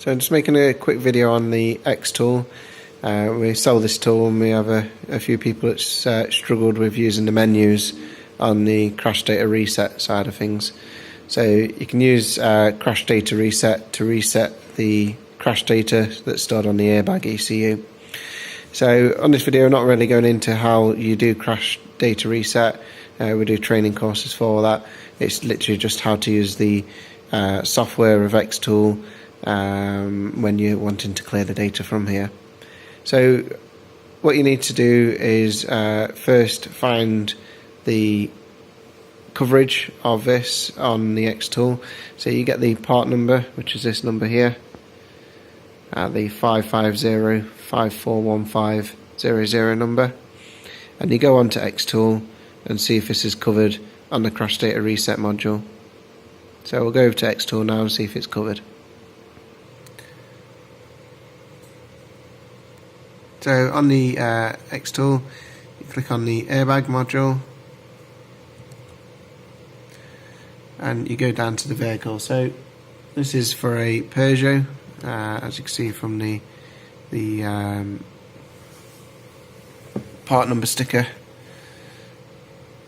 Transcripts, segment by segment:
So I'm just making a quick video on the XTOOL. We sell this tool and we have a few people that's struggled with using the menus on the crash data reset side of things. So you can use crash data reset to reset the crash data that's stored on the airbag ECU. So on this video I'm not really going into how you do crash data reset. We do training courses for that. It's literally just how to use the software of XTOOL when you're wanting to clear the data from here. So what you need to do is first find the coverage of this on the XTOOL. So you get the part number, which is this number here, the 550541500 number, and you go on to XTOOL and see if this is covered on the crash data reset module. So we'll go over to XTOOL now and see if it's covered. So on the XTOOL, you click on the airbag module and you go down to the vehicle. So this is for a Peugeot, as you can see from the part number sticker.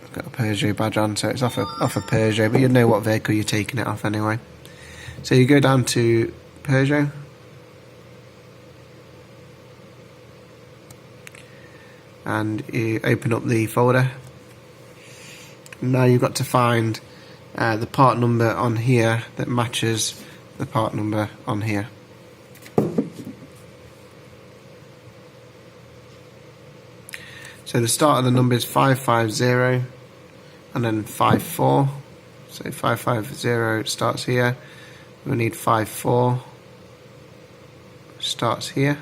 I've got a Peugeot badge on, so it's off a Peugeot, but you know what vehicle you're taking it off anyway. So you go down to Peugeot, and you open up the folder. Now you've got to find the part number on here that matches the part number on here. So the start of the number is 550 and then 54. So 550 starts here. We need 54 starts here.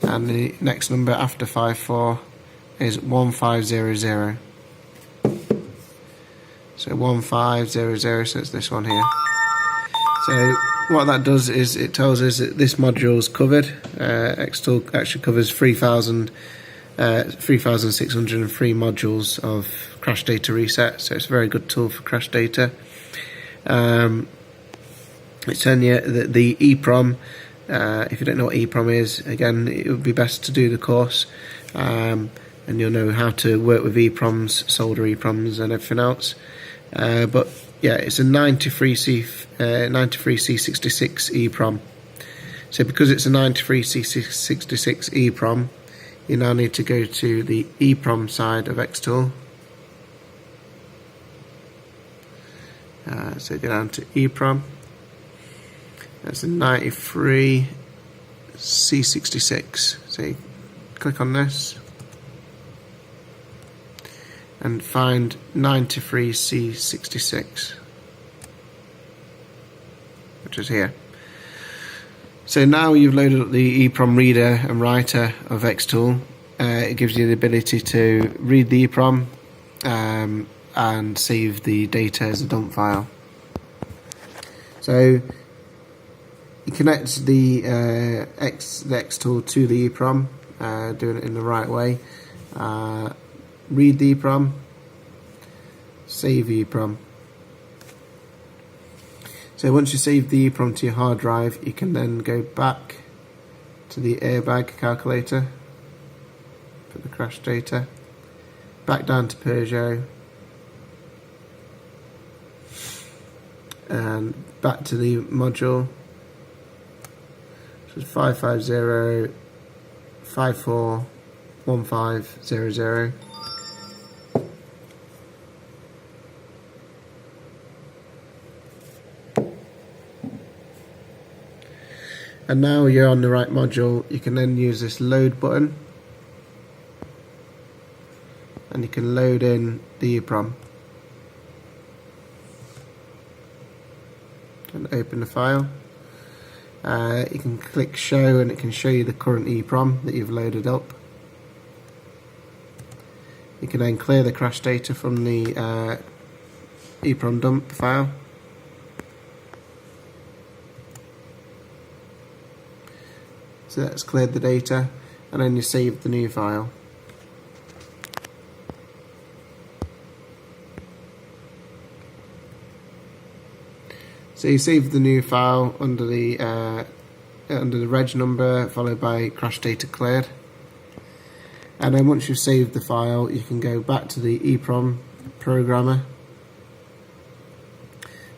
And the next number after 54 is 1500. So 1500, so it's this one here. So what that does is it tells us that this module is covered. XTOOL actually covers 3,603 modules of crash data reset, so it's a very good tool for crash data. It's telling you that the EEPROM, if you don't know what EEPROM is, again, it would be best to do the course, and you'll know how to work with EEPROMs, solder EEPROMs and everything else. But yeah, it's a 93C66 EEPROM. So because it's a 93C66 EEPROM, you now need to go to the EEPROM side of XTOOL. So go down to EEPROM. That's a 93C66. So you click on this and find 93C66, which is here. So now you've loaded up the EEPROM reader and writer of XTOOL. It gives you the ability to read the EEPROM and save the data as a dump file. So you connect the XTOOL to the EEPROM, doing it in the right way. Read the EEPROM, save EEPROM. So once you save the EEPROM to your hard drive, you can then go back to the airbag calculator for the crash data, back down to Peugeot, and back to the module, which is 550 541500. And now you're on the right module. You can then use this load button and you can load in the EEPROM and open the file. You can click show and it can show you the current EEPROM that you've loaded up. You can then clear the crash data from the EEPROM dump file. So that's cleared the data, and then you save the new file. So you save the new file under the reg number followed by crash data cleared, and then once you've saved the file you can go back to the EEPROM programmer,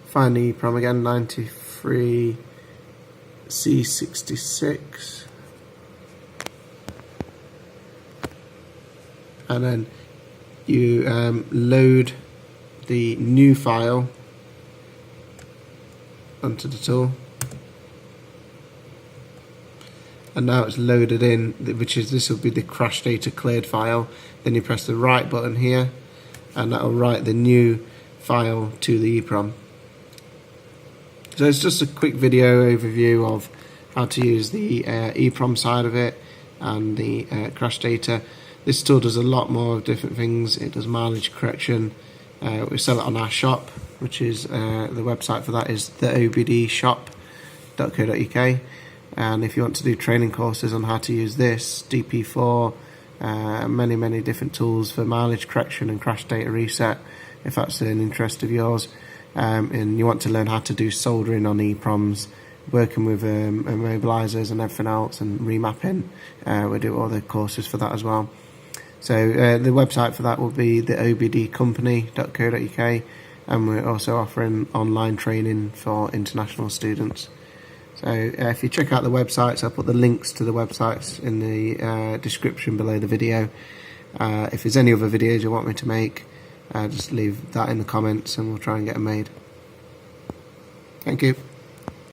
find the EEPROM again, 93C66, and then you load the new file onto the tool, and now it's loaded in, this will be the crash data cleared file. Then you press the write button here and that will write the new file to the EEPROM. So it's just a quick video overview of how to use the EEPROM side of it and the crash data. This tool does a lot more different things. It does mileage correction. We sell it on our shop, which is the website for that is theobdshop.co.uk. And if you want to do training courses on how to use this, DP4, many different tools for mileage correction and crash data reset, if that's an interest of yours, and you want to learn how to do soldering on EEPROMs, working with immobilizers and everything else, and remapping, we do all the courses for that as well. So the website for that will be theobdcompany.co.uk, and we're also offering online training for international students. So if you check out the websites, I'll put the links to the websites in the description below the video. If there's any other videos you want me to make, just leave that in the comments and we'll try and get them made. Thank you.